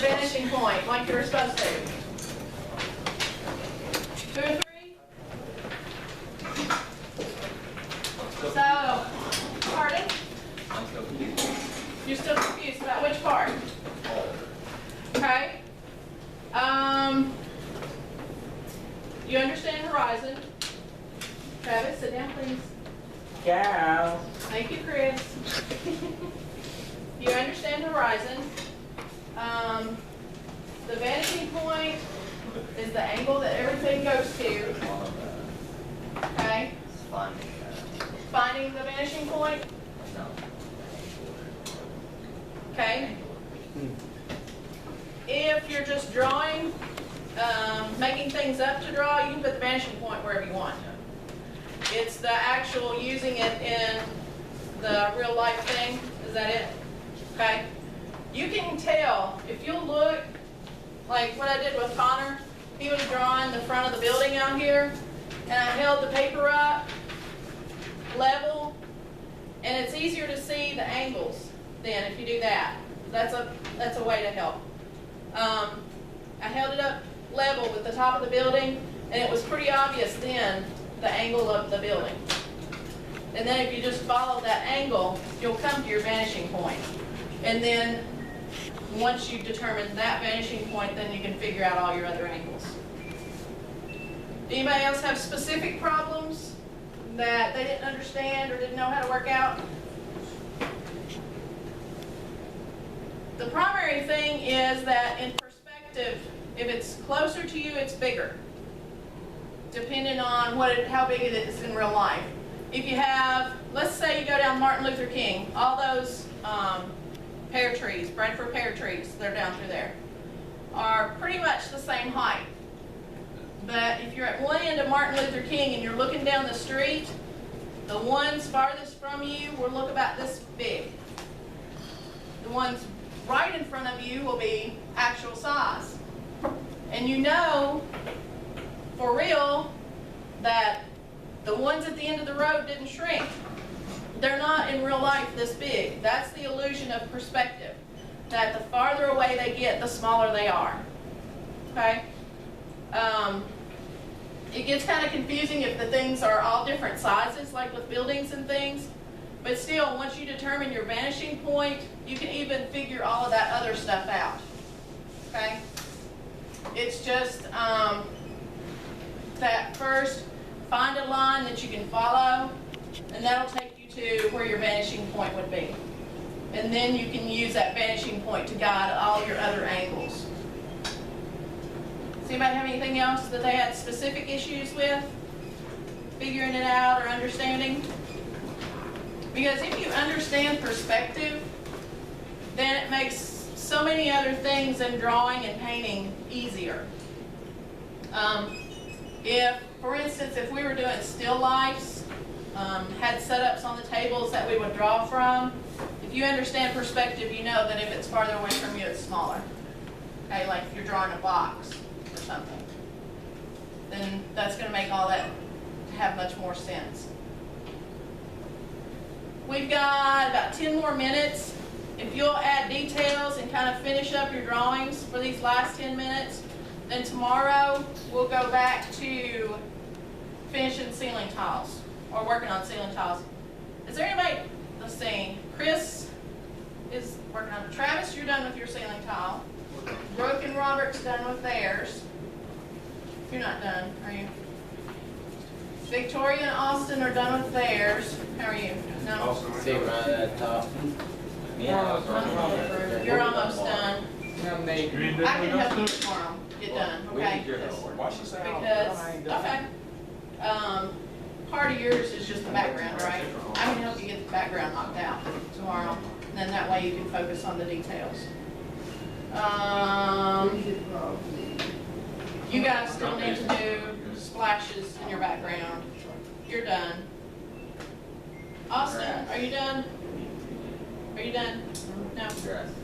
vanishing point like you were supposed to. 2 or 3? So, pardon? You're still confused about which part? Okay. You understand horizon? Travis, sit down, please. Cow. Thank you, Chris. You understand horizon. The vanishing point is the angle that everything goes to. Okay? Finding the vanishing point. Okay? If you're just drawing, making things up to draw, you can put the vanishing point wherever you want. It's the actual using it in the real life thing. Is that it? Okay? You can tell, if you'll look, like what I did with Connor, he was drawing the front of the building out here, and I held the paper up, level, and it's easier to see the angles then if you do that. That's a way to help. I held it up level with the top of the building, and it was pretty obvious then the angle of the building. And then if you just follow that angle, you'll come to your vanishing point. And then once you determine that vanishing point, then you can figure out all your other angles. Anybody else have specific problems that they didn't understand or didn't know how to work out? The primary thing is that in perspective, if it's closer to you, it's bigger, depending on how big it is in real life. If you have, let's say you go down Martin Luther King, all those pear trees, Bradford pear trees, they're down through there, are pretty much the same height. But if you're at one end of Martin Luther King and you're looking down the street, the ones farthest from you will look about this big. The ones right in front of you will be actual size. And you know, for real, that the ones at the end of the road didn't shrink. They're not in real life this big. That's the illusion of perspective. That the farther away they get, the smaller they are. Okay? It gets kind of confusing if the things are all different sizes, like with buildings and things. But still, once you determine your vanishing point, you can even figure all of that other stuff out. Okay? It's just that first, find a line that you can follow, and that'll take you to where your vanishing point would be. And then you can use that vanishing point to guide all your other angles. Does anybody have anything else that they had specific issues with? Figuring it out or understanding? Because if you understand perspective, then it makes so many other things in drawing and painting easier. If, for instance, if we were doing still lifes, had setups on the tables that we would draw from, if you understand perspective, you know that if it's farther away from you, it's smaller. Okay, like if you're drawing a box or something, then that's going to make all that have much more sense. We've got about 10 more minutes. If you'll add details and kind of finish up your drawings for these last 10 minutes, then tomorrow we'll go back to finishing ceiling tiles or working on ceiling tiles. Is there anybody, let's see, Chris is working on, Travis, you're done with your ceiling tile. Brooke and Robert's done with theirs. You're not done, are you? Victoria and Austin are done with theirs. How are you? No? See right at the top. You're almost done. I can help you tomorrow get done, okay? Because, okay. Part of yours is just the background, right? I can help you get the background knocked out tomorrow. And then that way you can focus on the details. You guys still need to do splashes in your background. You're done. Austin, are you done? Are you done? No?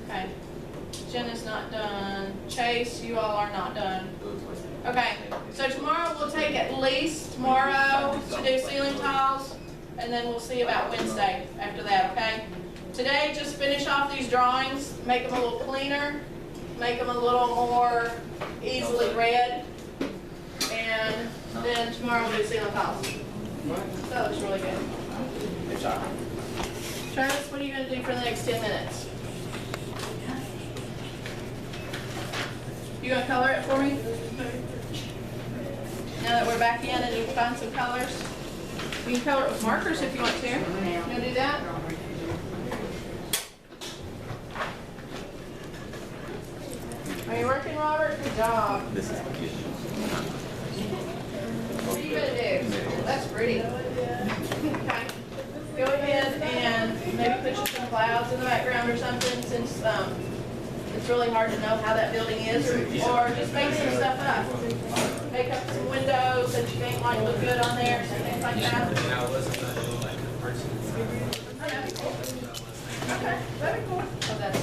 Okay. Jen is not done. Chase, you all are not done. Okay, so tomorrow we'll take at least tomorrow to do ceiling tiles, and then we'll see about Wednesday after that, okay? Today, just finish off these drawings, make them a little cleaner, make them a little more easily read. And then tomorrow we'll do ceiling tiles. That looks really good. Good job. Travis, what are you gonna do for the next 10 minutes? You gonna color it for me? Now that we're back in and you can find some colors. You can color it with markers if you want to. You wanna do that? Are you working, Robert? Good job. This is What are you gonna do? That's pretty. Okay. Go ahead and maybe put you some clouds in the background or something, since it's really hard to know how that building is, or just make some stuff up. Make up some windows that you think might look good on there, some things like that. Oh, that'd be cool. Okay, that'd be cool. Oh, that's.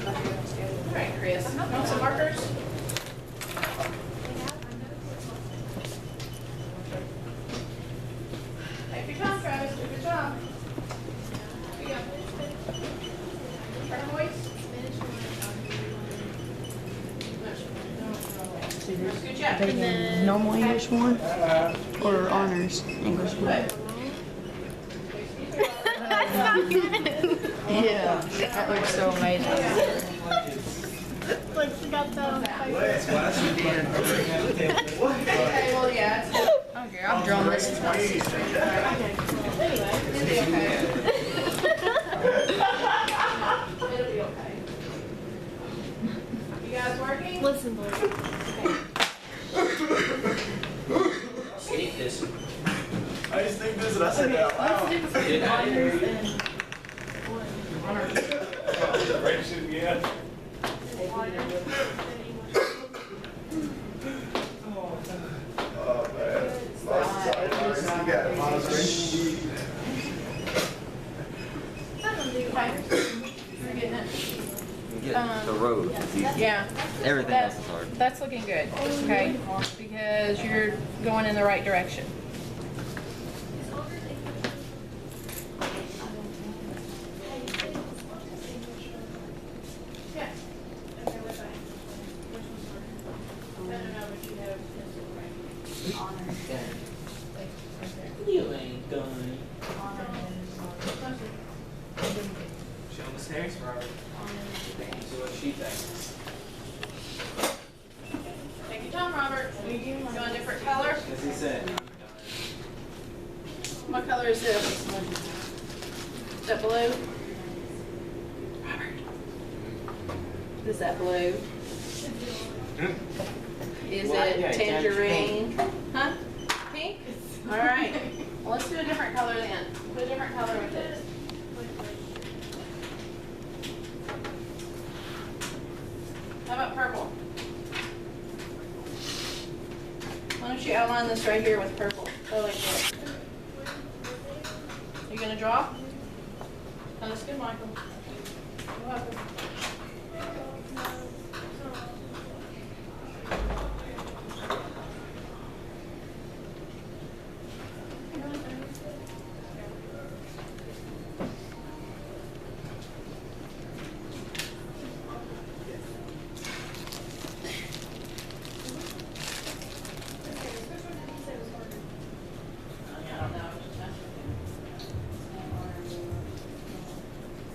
All right, Chris, want some markers? Take your time, Travis, do a good job. Here you go. Turquoise? Good job. They did normal English one or honors English one? Yeah, that looks so amazing. Okay, well, yeah, it's, Okay, I've drawn this twice. anyway, it'll be okay. It'll be okay. You guys working? Listen, boy. Sneak this. I just think this and I said it out loud. Did I hear you? Ready to again? Oh man. You got monitoring. Okay. We're getting it. the road. It's easy. Yeah. Everything else is hard. That's looking good, okay? Because you're going in the right direction. Yeah. Okay, what's that? I don't know, but you have a pencil, right? You ain't done. Show him the snacks, Robert. See what she thinks. Take your time, Robert. You want a different color? As he said. What color is this? Is that blue? Robert. Is that blue? Is What? it Yeah, tangerine? Huh? Pink? All right. Well, let's do a different color then. Put a different color with this. How about purple? Why don't you outline this right here with purple? Go like this. You gonna draw? Oh, that's good, Michael. You're welcome.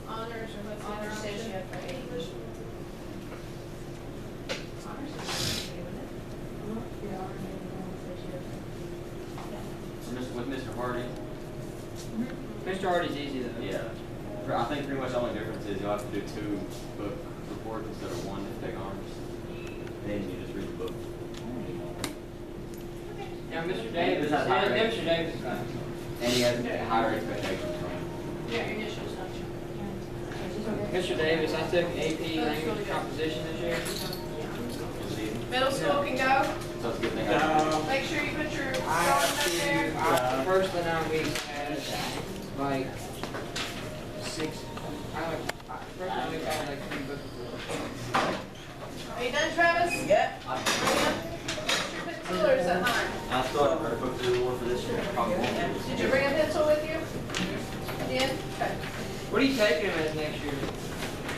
Honors or what's honors says you have for English. With Mr. Hardy, Mr. Hardy's easy though. yeah. I think pretty much the only difference is you'll have to do 2 book reports instead of 1 to take honors. Then you just read the book. Yeah, Mr. Davis, yeah, Mr. Davis is fine. And he has higher expectations from him. Yeah, your initials, don't you? Mr. Davis, I took AP language composition this year. Middle school can go. So it's a good thing. Make sure you put your drawings up there. First of the 9 weeks had like 6. First of the week I had like 3 books. Are you done, Travis? Yep. Put your pencilers at home. I still haven't read a book through the one for this year. Probably won't. Did you bring a pencil with you? You did? Okay. What are you taking him as next year?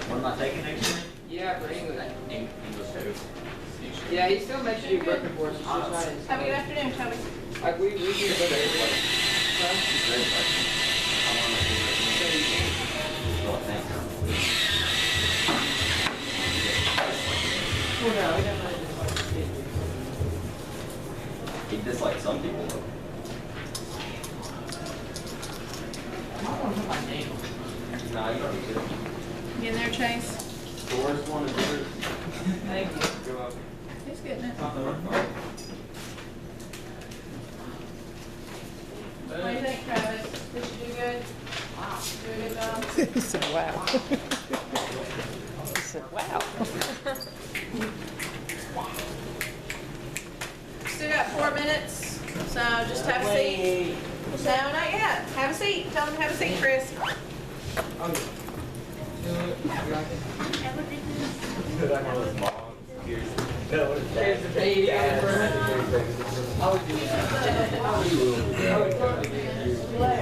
What am I taking next year? Yeah, for English. English too. Yeah, he still makes you do book reports. It's just not his. Have a good afternoon, Toby. Like we do the book reports. Huh? It's very flexible. I want to do well, thank you. Well, no, he doesn't really just like to do. He dislikes some people though. I want to put my name on it. No, you don't need to. You in there, Chase? Doors one to do it. Thank you. Go up. He's getting it. Not the rough part. What do you think, Travis? Did you do good? Wow. Do a good job? He said, wow. He said, wow. Still got 4 minutes, so just have a seat. No, not yet. Have a seat. Tell them to have a seat, Chris. Oh, yeah. Do it. You like it? Here's the baby. I would do that. I would totally do that.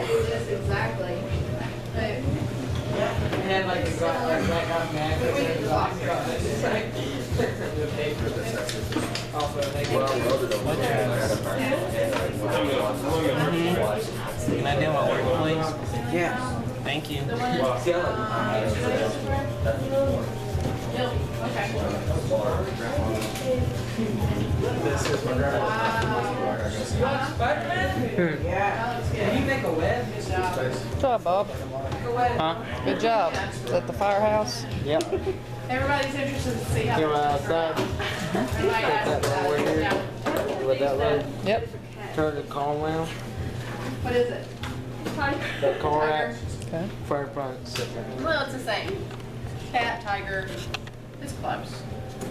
Exactly. And then like the guy, like that guy mad because there's like the paper. Also, they Can I do my work, please? Yeah. Thank you. Okay. Yeah. Can you make a web? Good job, Bob. Huh? Good job. Is that the firehouse? Yep. Everybody's interested to see how. Go outside. Everybody Put that asks over here. about With that load? Yep. Turn the calm down. What is it? That car Tiger. rack. Okay. Fire front. Well, it's the same. Cat, tiger, it's close.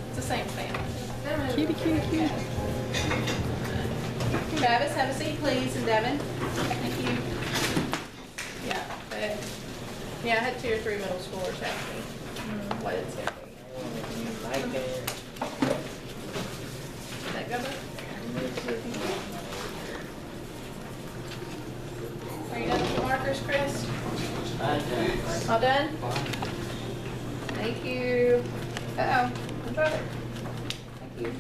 It's the same family. Cutie, cutie, cutie. Travis, have a seat, please, and Devin. Thank you. Yeah, but, yeah, I had 2 or 3 middle schoolers ask me what it's gonna be. Is that good? Are you done with the markers, Chris? All done? Thank you. Uh-oh, my brother. Thank you.